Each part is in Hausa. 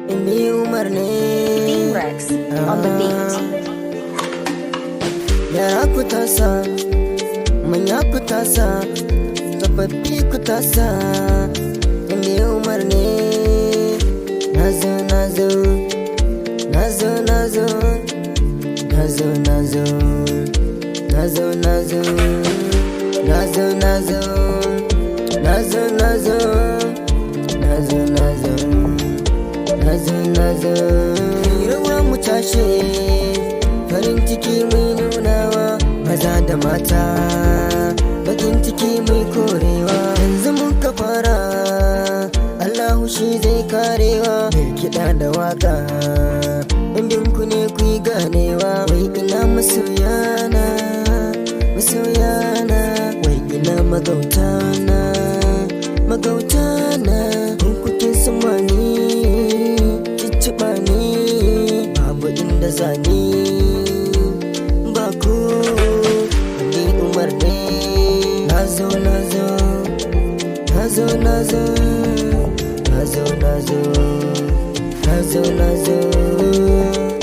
Buhari Umar ne Rex on the beat. Yara ku tasa, manya ku tasa, tsofaffi ku tasa. Buhari Umar ne. Nazo, nazo, nazo, nazo, nazo, nazo, nazo, nazo, nazo, nazo, nazo, nazo, nazo, nazo, nazo, nazo. Rawa mu tashe, farin ciki mai nunawa, maza da mata, bakin ciki mai korewa. Yanzu muka fara, Allahu shi zai karewa. Mai kiɗa da waka, in ku ne ku yi ganewa. Wai ina masoyana, masoyana, wai ina magautana, magautana. In kuke sumani, cicciɓa ni, babu inda zani, ba ku. Buhari Umar ne. Nazo, nazo, nazo, nazo, nazo, nazo, nazo, nazo,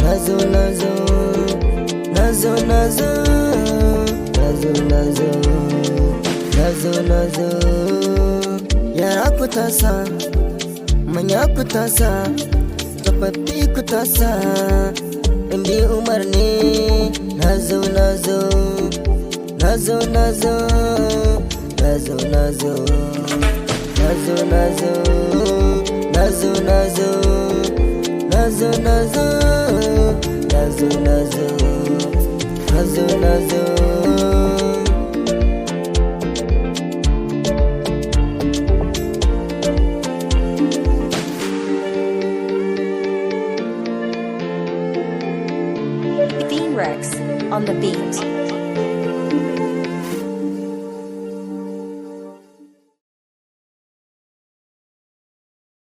nazo, nazo, nazo, nazo, nazo, nazo, nazo, nazo. Yara ku tasa, manya ku tasa, tsofaffi ku tasa. Buhari Umar ne. Nazo, nazo, nazo, nazo, nazo, nazo, nazo, nazo, nazo, nazo, nazo, nazo, nazo, nazo, nazo, nazo. Rex on the beat.